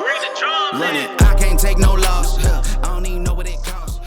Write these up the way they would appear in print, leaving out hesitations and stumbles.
Run it. I can't take no loss. I don't even know what it costs.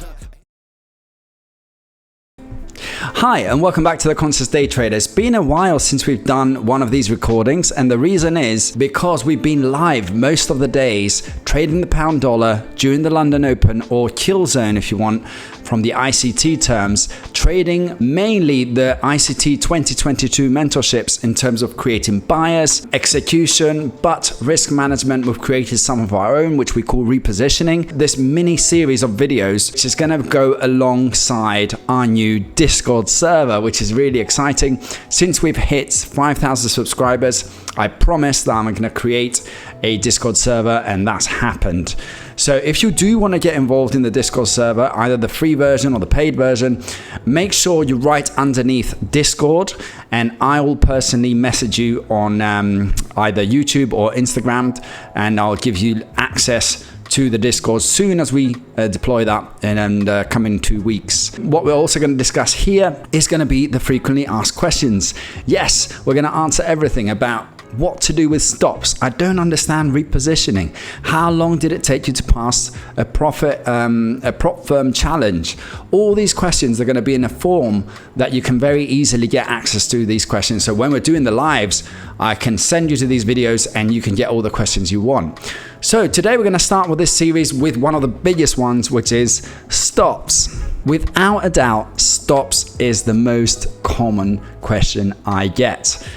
Hi and welcome back to the Conscious Day Trader. It's been a while since we've done one of these recordings, and the reason is because we've been live most of the days trading the pound dollar during the London Open, or kill zone if you want, from the ICT terms, trading mainly the ICT 2022 mentorships in terms of creating buyers, execution, but risk management. We've created some of our own, which we call repositioning. This mini series of videos, which is going to go alongside our new Discord server, which is really exciting. Since we've hit 5,000 subscribers, I promised that I'm going to create a Discord server, and that's happened. So if you do want to get involved in the Discord server, either the free version or the paid version, make sure you write underneath Discord, and I will personally message you on either YouTube or Instagram, and I'll give you access to the Discord soon as we deploy that in coming 2 weeks. What we're also going to discuss here is going to be the frequently asked questions. Yes, we're going to answer everything about what to do with stops. I don't understand repositioning. How long did it take you to pass a prop firm challenge? All these questions are going to be in a form that you can very easily get access to these questions. So when we're doing the lives, I can send you to these videos and you can get all the questions you want. So today we're going to start with this series with one of the biggest ones, which is stops. Without a doubt, stops is the most common question I get.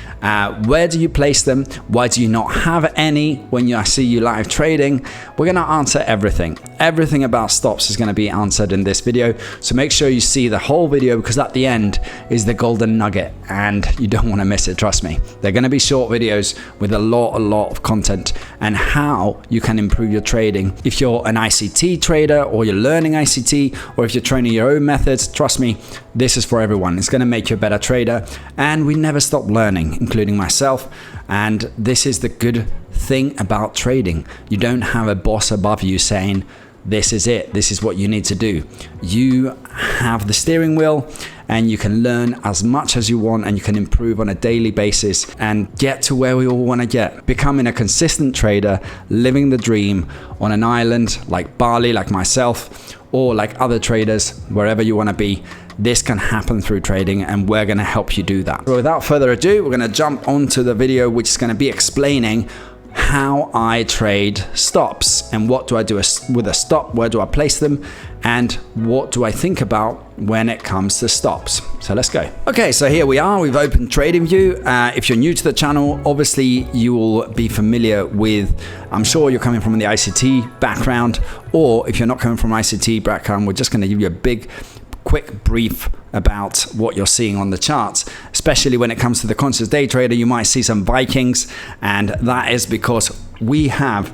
Where do you place them? Why do you not have any when I see you live trading? We're going to answer everything. Everything about stops is going to be answered in this video. So make sure you see the whole video, because at the end is the golden nugget and you don't want to miss it. Trust me. They're going to be short videos with a lot of content and how you can improve your trading. If you're an ICT trader or you're learning ICT, or if you're training your own methods, trust me, this is for everyone. It's going to make you a better trader, and we never stop learning, including myself. And this is the good thing about trading. You don't have a boss above you saying, this is it, this is what you need to do. You have the steering wheel, and you can learn as much as you want, and you can improve on a daily basis and get to where we all want to get. Becoming a consistent trader, living the dream on an island like Bali, like myself, or like other traders, wherever you want to be. This can happen through trading, and we're going to help you do that. So without further ado, we're going to jump onto the video, which is going to be explaining how I trade stops and what do I do with a stop, where do I place them, and what do I think about when it comes to stops. So let's go. Okay, so here we are. We've opened TradingView. If you're new to the channel, obviously you will be familiar with, I'm sure you're coming from the ICT background, or if you're not coming from ICT background, we're just going to give you a quick brief about what you're seeing on the charts. Especially when it comes to the Conscious Day Trader, you might see some Vikings, and that is because we have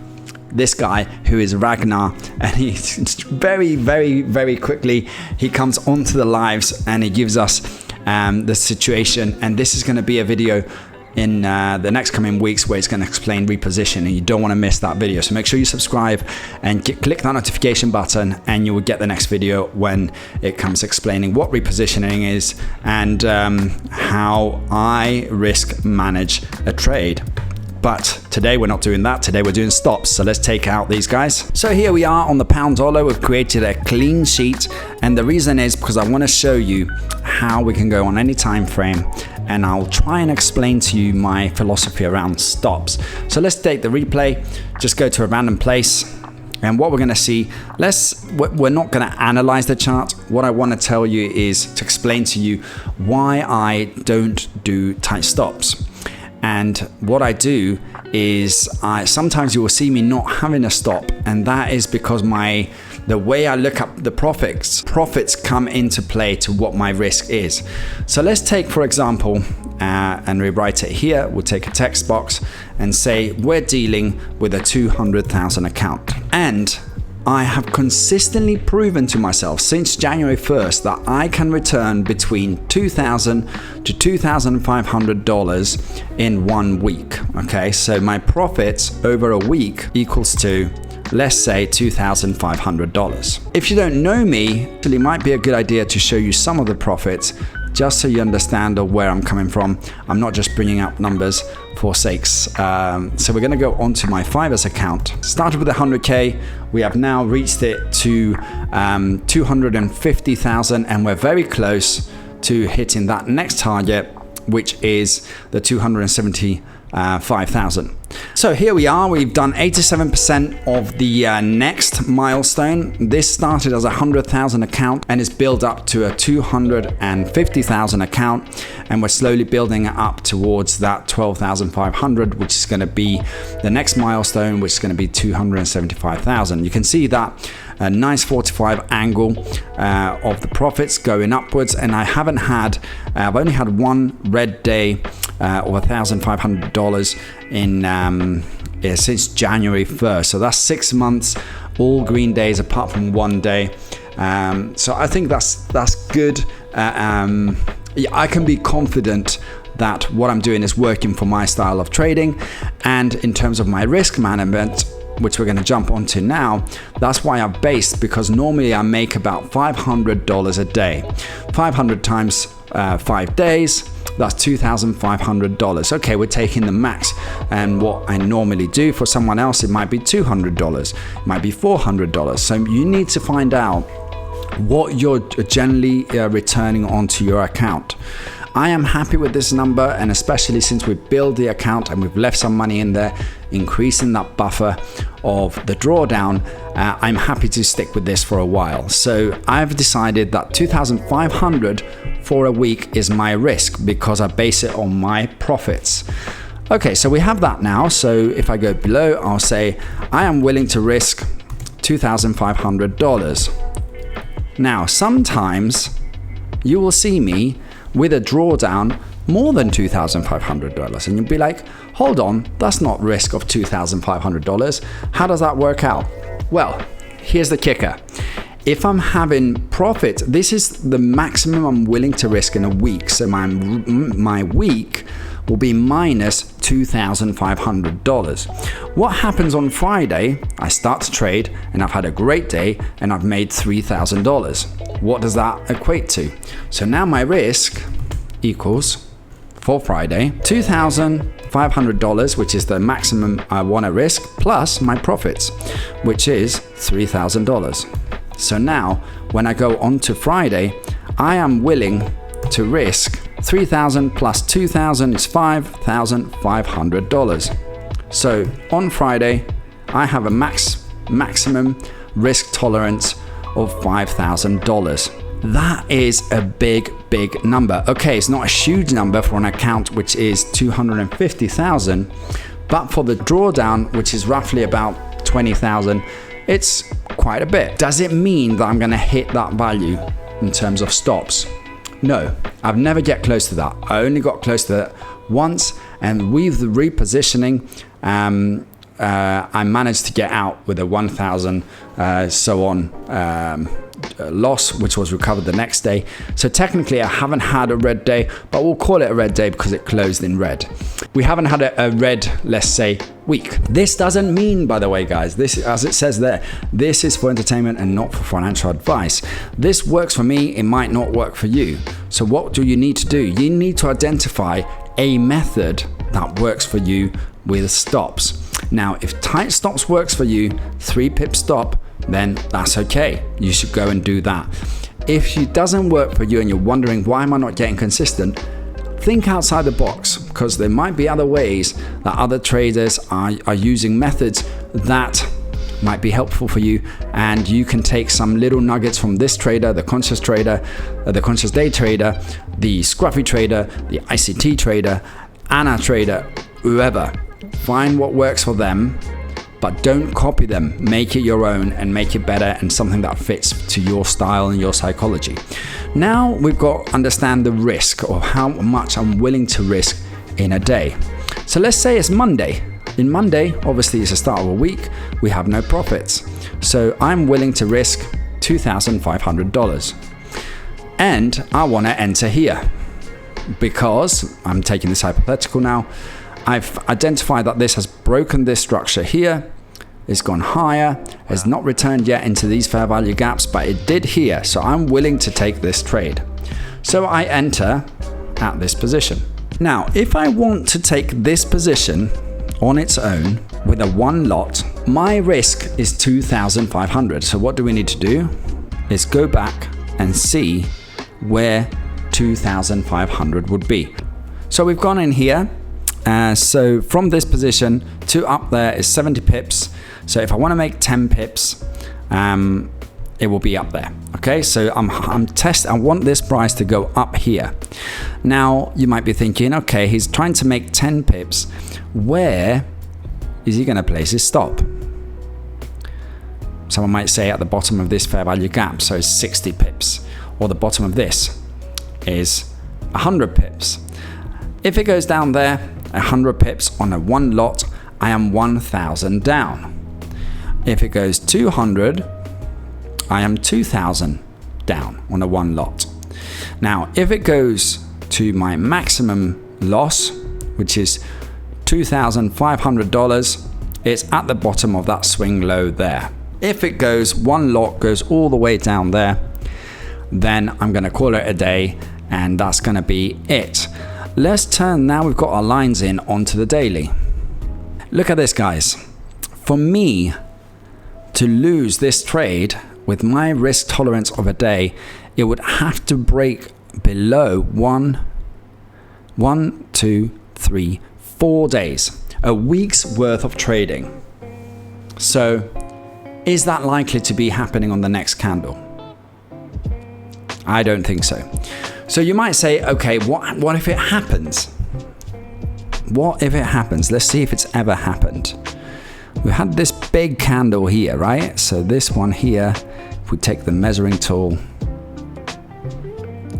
this guy who is Ragnar, and he's very quickly, he comes onto the lives and he gives us the situation. And this is going to be a video in the next coming weeks where it's going to explain reposition, and you don't want to miss that video. So make sure you subscribe and click that notification button, and you will get the next video when it comes explaining what repositioning is and how I risk manage a trade. But today we're not doing that. Today we're doing stops. So let's take out these guys. So here we are on the pound dollar. We've created a clean sheet, and the reason is because I want to show you how we can go on any time frame, and I'll try and explain to you my philosophy around stops. So let's take the replay, just go to a random place, and what we're going to see, we're not going to analyze the chart. What I want to tell you is to explain to you why I don't do tight stops. And what I do is sometimes you will see me not having a stop, and that is because the way I look up the profits come into play to what my risk is. So let's take, for example, and rewrite it here. We'll take a text box and say we're dealing with a 200,000 account. And I have consistently proven to myself since January 1st that I can return between $2,000 to $2,500 in 1 week. Okay, so my profits over a week equals to, let's say, $2,500. If you don't know me, it might be a good idea to show you some of the profits just so you understand where I'm coming from. I'm not just bringing up numbers. forsakes. So we're going to go onto my Fivers account. Started with 100K. We have now reached it to 250,000, and we're very close to hitting that next target, which is the 275,000. So here we are. We've done 87% of the next milestone. This started as a 100,000 account and is built up to a 250,000 account, and we're slowly building it up towards that 12,500, which is going to be the next milestone, which is going to be 275,000. You can see that a nice 45 angle of the profits going upwards, and I've only had one red day of $1,500 in since January 1st. So that's 6 months, all green days apart from one day. So I think that's good. I can be confident that what I'm doing is working for my style of trading, and in terms of my risk management, which we're going to jump onto now, that's why I've based, because normally I make about $500 a day. 500 times 5 days, that's $2,500. Okay, we're taking the max, and what I normally do for someone else, it might be $200, it might be $400. So you need to find out what you're generally returning onto your account. I am happy with this number, and especially since we built the account and we've left some money in there, increasing that buffer of the drawdown, I'm happy to stick with this for a while. So I've decided that 2,500 for a week is my risk, because I base it on my profits. Okay, so we have that now. So if I go below, I'll say I am willing to risk $2,500. Now, sometimes you will see me with a drawdown more than $2,500, and you'll be like, hold on, that's not risk of $2,500. How does that work out? Well, here's the kicker. If I'm having profit, this is the maximum I'm willing to risk in a week. So my week will be minus $2,500. What happens on Friday? I start to trade and I've had a great day and I've made $3,000. What does that equate to? So now my risk equals, for Friday, $2,500, which is the maximum I want to risk, plus my profits, which is $3,000. So now when I go on to Friday, I am willing to risk 3,000 plus 2,000 is $5,500. So on Friday, I have a maximum risk tolerance of $5,000. That is a big number. Okay, it's not a huge number for an account which is 250,000, but for the drawdown, which is roughly about 20,000, it's quite a bit. Does it mean that I'm going to hit that value in terms of stops? No, I've never get close to that. I only got close to that once, and with the repositioning, I managed to get out with a 1,000 loss, which was recovered the next day. So technically I haven't had a red day, but we'll call it a red day because it closed in red. We haven't had a red, let's say, week. This doesn't mean, by the way, guys, this, as it says there, this is for entertainment and not for financial advice. This works for me, it might not work for you. So what do you need to do? You need to identify a method that works for you with stops. Now, if tight stops works for you, 3 pip stop, then that's okay. You should go and do that. If it doesn't work for you and you're wondering, why am I not getting consistent? Think outside the box, because there might be other ways that other traders are using methods that might be helpful for you, and you can take some little nuggets from this trader, the conscious trader, the conscious day trader, the scruffy trader, the ICT trader, Anna trader, whoever. Find what works for them, but don't copy them. Make it your own and make it better and something that fits to your style and your psychology. Now we've got to understand the risk, or how much I'm willing to risk in a day. So let's say it's Monday. In Monday, obviously it's the start of a week, we have no profits. So I'm willing to risk $2,500. And I want to enter here, because I'm taking this hypothetical now. I've identified that this has broken this structure here. It's gone higher, has not returned yet into these fair value gaps, but it did here. So I'm willing to take this trade. So I enter at this position. Now, if I want to take this position on its own with a one lot, my risk is 2,500. So what do we need to do is go back and see where 2,500 would be. So we've gone in here. So from this position to up there is 70 pips. So if I want to make 10 pips, it will be up there. Okay, so I want this price to go up here. Now you might be thinking, okay, he's trying to make 10 pips. Where is he going to place his stop? Someone might say at the bottom of this fair value gap, so 60 pips, or the bottom of this is 100 pips. If it goes down there, 100 pips on a one lot, I am 1,000 down. If it goes 200, I am 2,000 down on a one lot. Now, if it goes to my maximum loss, which is $2,500, it's at the bottom of that swing low there. If it goes, one lot goes all the way down there, then I'm going to call it a day, and that's going to be it. Let's turn, now we've got our lines in, onto the daily. Look at this, guys. For me to lose this trade with my risk tolerance of a day, it would have to break below 4 days, a week's worth of trading. So is that likely to be happening on the next candle? I don't think so. So you might say, okay, what if it happens? What if it happens? Let's see if it's ever happened. We had this big candle here, right? So this one here, if we take the measuring tool,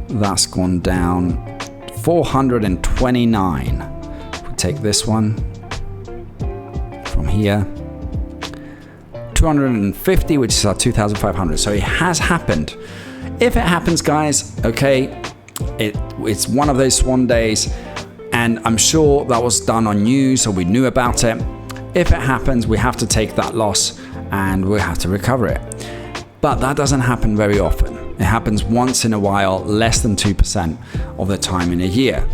that's gone down 429. If we take this one from here, 250, which is our 2,500. So it has happened. If it happens, guys, okay, it's one of those swan days, and I'm sure that was done on news, so we knew about it. If it happens, we have to take that loss and we have to recover it. But that doesn't happen very often. It happens once in a while, less than 2% of the time in a year.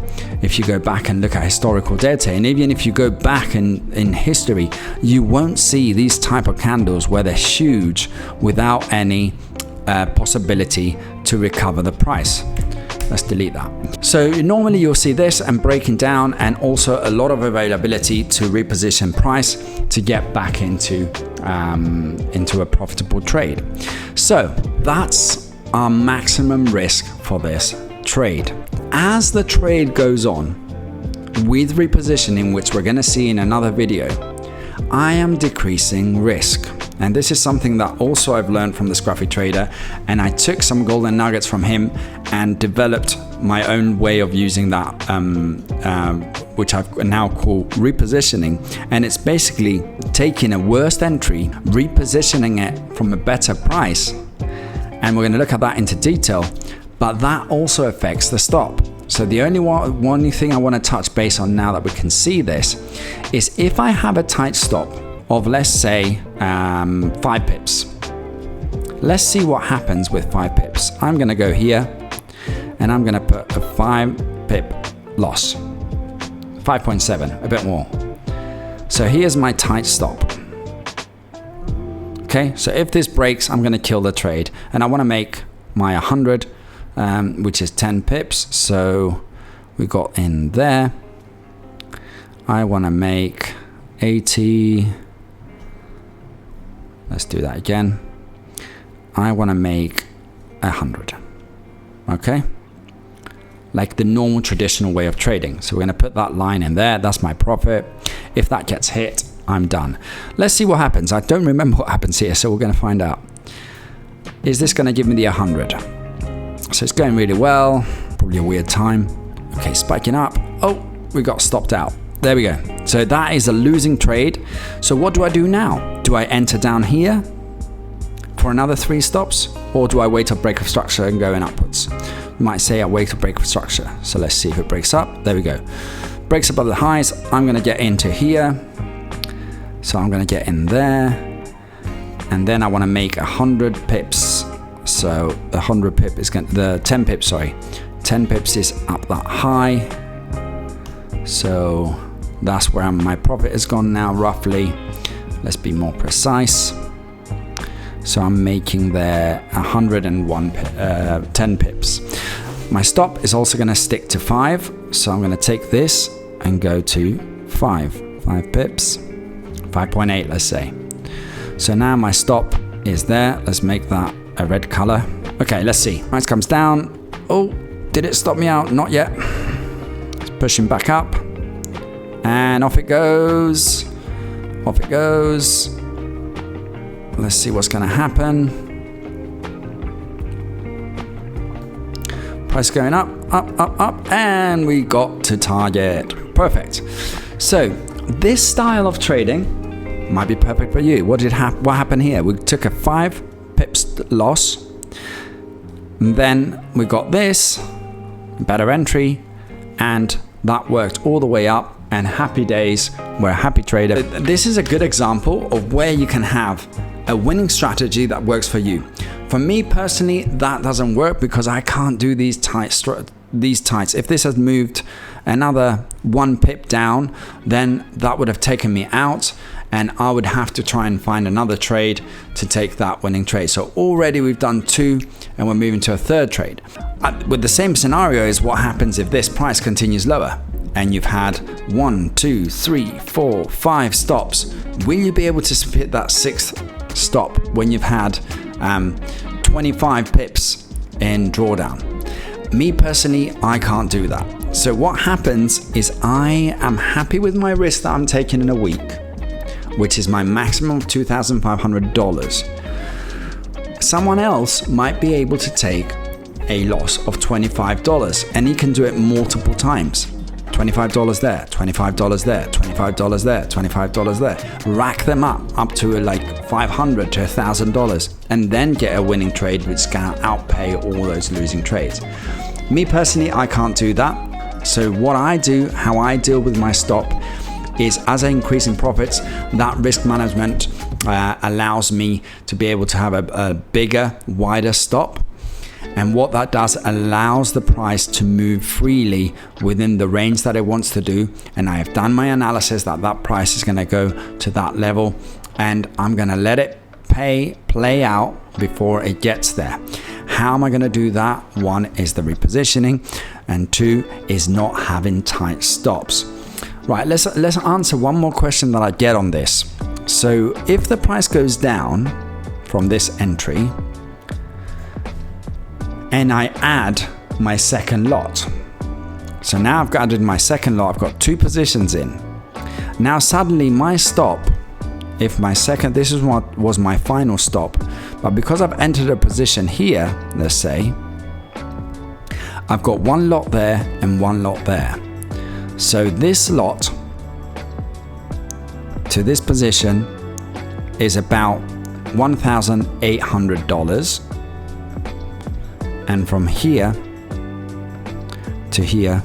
If you go back and look at historical data, and even if you go back in history, you won't see these type of candles where they're huge without any possibility to recover the price. Let's delete that. So normally you'll see this and breaking down, and also a lot of availability to reposition price to get back into a profitable trade. So that's our maximum risk for this trade. As the trade goes on with repositioning, which we're going to see in another video, I am decreasing risk. And this is something that also I've learned from the Scruffy Trader, and I took some golden nuggets from him and developed my own way of using that, which I've now called repositioning. And it's basically taking a worst entry, repositioning it from a better price. And we're going to look at that into detail, but that also affects the stop. So the only thing I want to touch base on now that we can see this is if I have a tight stop of, let's say, 5 pips. Let's see what happens with 5 pips. I'm going to go here and I'm going to put a 5 pip loss. 5.7, a bit more. So here's my tight stop. Okay, so if this breaks, I'm going to kill the trade. And I want to make my 100, which is 10 pips. So we got in there. I want to make 80. Let's do that again. I want to make 100. Okay? Like the normal traditional way of trading. So we're going to put that line in there. That's my profit. If that gets hit, I'm done. Let's see what happens. I don't remember what happens here, so we're going to find out. Is this going to give me the 100? So it's going really well. Probably a weird time. Okay, spiking up. Oh, we got stopped out. There we go. So that is a losing trade. So what do I do now? Do I enter down here for another 3 stops? Or do I wait a break of structure and go in upwards? You might say I wait a break of structure. So let's see if it breaks up. There we go. Breaks above the highs. I'm going to get into here. So I'm going to get in there. And then I want to make 100 pips. So the 100 pip is going to, the 10 pips, sorry. 10 pips is up that high. So that's where my profit has gone now, roughly. Let's be more precise. So I'm making there 10 pips. My stop is also going to stick to 5. So I'm going to take this and go to 5 pips, 5.8, let's say. So now my stop is there. Let's make that a red color. Okay, let's see. Price comes down. Oh, did it stop me out? Not yet. It's pushing back up. And off it goes. Off it goes. Let's see what's going to happen. Price going up, up, and we got to target. Perfect. So this style of trading might be perfect for you. What happened here? We took a 5 pips loss. And then we got this, better entry, and that worked all the way up. And happy days, we're a happy trader. This is a good example of where you can have a winning strategy that works for you. For me personally, that doesn't work because I can't do these tights. If this had moved another 1 pip down, then that would have taken me out, and I would have to try and find another trade to take that winning trade. So already we've done 2, and we're moving to a 3rd trade. With the same scenario is what happens if this price continues lower and you've had 1, 2, 3, 4, 5 stops. Will you be able to hit that 6th stop when you've had 25 pips in drawdown? Me personally, I can't do that. So what happens is I am happy with my risk that I'm taking in a week, which is my maximum of $2,500. Someone else might be able to take a loss of $25, and he can do it multiple times. $25 there, $25 there, $25 there, $25 there. Rack them up to like $500 to $1,000, and then get a winning trade which can outpay all those losing trades. Me personally, I can't do that. So what I do, how I deal with my stop, is as I increase in profits, that risk management allows me to be able to have a bigger, wider stop. And what that does allows the price to move freely within the range that it wants to do. And I have done my analysis that price is going to go to that level, and I'm going to let it play out before it gets there. How am I going to do that? 1 is the repositioning, and 2 is not having tight stops. Right, let's answer one more question that I get on this. So if the price goes down from this entry and I add my second lot, so now I've added my second lot, I've got 2 positions in. Now suddenly my stop, if my second, this is what was my final stop, but because I've entered a position here, let's say, I've got 1 lot there and 1 lot there. So this lot to this position is about $1,800, and from here to here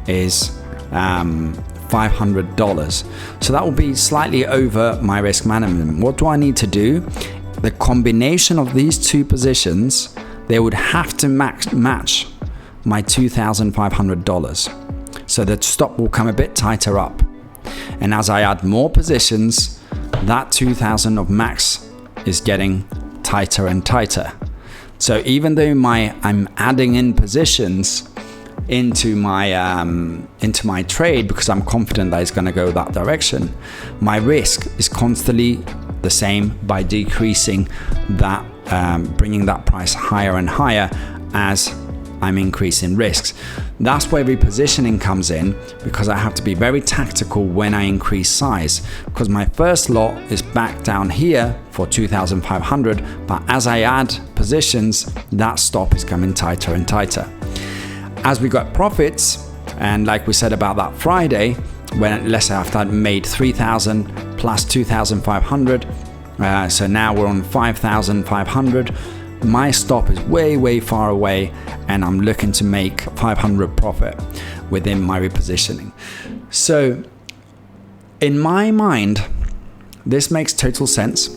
is $500. So that will be slightly over my risk management. What do I need to do? The combination of these 2 positions, they would have to match my $2,500. So the stop will come a bit tighter up. And as I add more positions, that 2,000 of max is getting tighter and tighter. So even though I'm adding in positions into my trade because I'm confident that it's going to go that direction, my risk is constantly the same by decreasing that, bringing that price higher and higher as I'm increasing risks. That's where repositioning comes in, because I have to be very tactical when I increase size, because my first lot is back down here for 2,500, but as I add positions, that stop is coming tighter and tighter. As we got profits, and like we said about that Friday, when let's say after I made 3,000 plus 2,500, so now we're on 5,500. My stop is way far away, and I'm looking to make 500 profit within my repositioning. So in my mind, this makes total sense.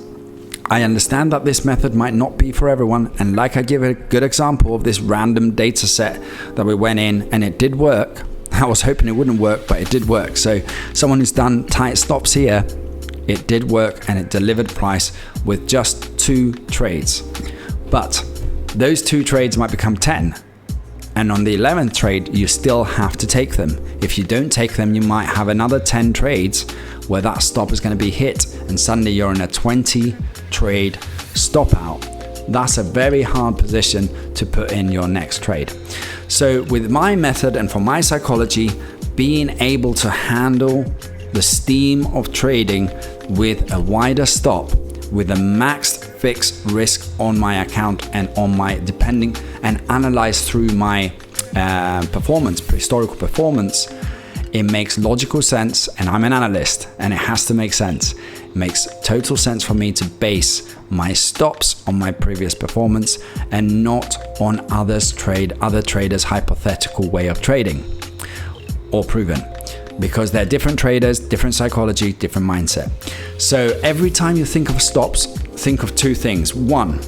I understand that this method might not be for everyone, and like I give a good example of this random data set that we went in and it did work. I was hoping it wouldn't work, but it did work. So someone who's done tight stops here, it did work and it delivered price with just 2 trades. But those 2 trades might become 10. And on the 11th trade, you still have to take them. If you don't take them, you might have another 10 trades where that stop is going to be hit, and suddenly you're in a 20 trade stop out. That's a very hard position to put in your next trade. So with my method and from my psychology, being able to handle the steam of trading with a wider stop, with a maxed fixed risk on my account and on my depending, and analyze through my performance, historical performance, it makes logical sense. And I'm an analyst and it has to make sense. It makes total sense for me to base my stops on my previous performance and not on other traders' hypothetical way of trading or proven, because they're different traders, different psychology, different mindset. So every time you think of stops, think of 2 things. 1,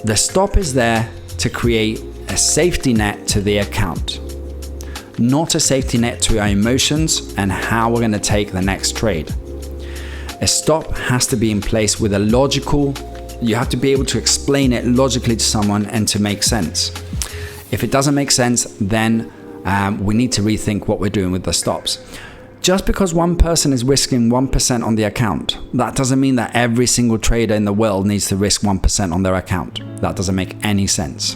the stop is there to create a safety net to the account, not a safety net to our emotions and how we're going to take the next trade. A stop has to be in place with a logical, you have to be able to explain it logically to someone and to make sense. If it doesn't make sense, then we need to rethink what we're doing with the stops. Just because one person is risking 1% on the account, that doesn't mean that every single trader in the world needs to risk 1% on their account. That doesn't make any sense.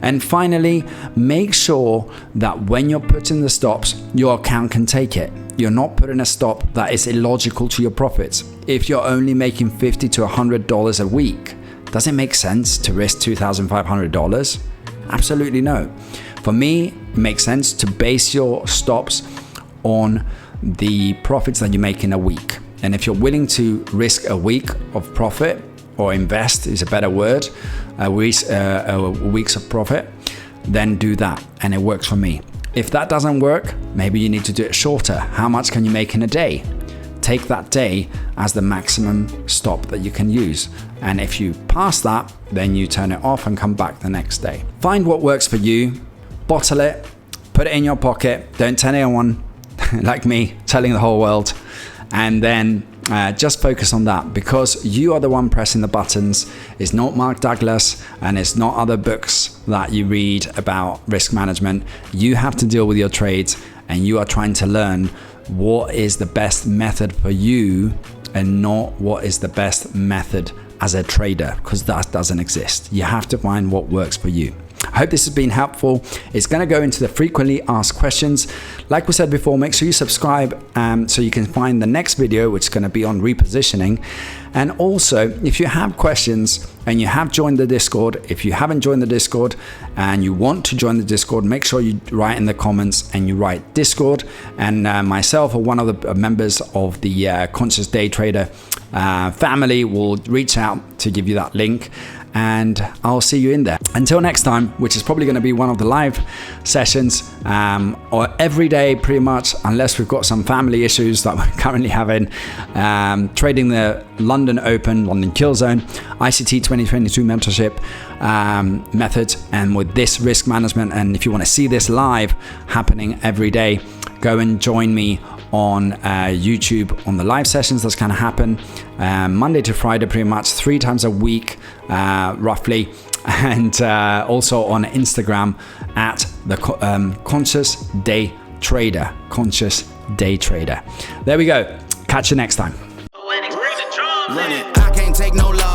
And finally, make sure that when you're putting the stops, your account can take it. You're not putting a stop that is illogical to your profits. If you're only making $50 to $100 a week, does it make sense to risk $2,500? Absolutely no. For me, it makes sense to base your stops on the profits that you make in a week. And if you're willing to risk a week of profit, or invest is a better word, weeks of profit, then do that. And it works for me. If that doesn't work, maybe you need to do it shorter. How much can you make in a day? Take that day as the maximum stop that you can use. And if you pass that, then you turn it off and come back the next day. Find what works for you, bottle it, put it in your pocket. Don't tell anyone like me, telling the whole world. And then just focus on that, because you are the one pressing the buttons. It's not Mark Douglas and it's not other books that you read about risk management. You have to deal with your trades, and you are trying to learn what is the best method for you and not what is the best method as a trader, because that doesn't exist. You have to find what works for you. I hope this has been helpful. It's going to go into the frequently asked questions. Like we said before, make sure you subscribe so you can find the next video, which is going to be on repositioning. And also, if you have questions and you have joined the Discord, if you haven't joined the Discord and you want to join the Discord, make sure you write in the comments and you write Discord. And myself or one of the members of the Conscious Day Trader family will reach out to give you that link. And I'll see you in there. Until next time, which is probably going to be one of the live sessions, or every day pretty much, unless we've got some family issues that we're currently having, trading the London Open, London Kill Zone, ICT 2022 mentorship method, and with this risk management. And if you want to see this live happening every day, go and join me on YouTube on the live sessions that's going to happen Monday to Friday, pretty much 3 times a week, roughly, and also on Instagram at the Conscious Day Trader. Conscious Day Trader. There we go. Catch you next time. I can't take no love.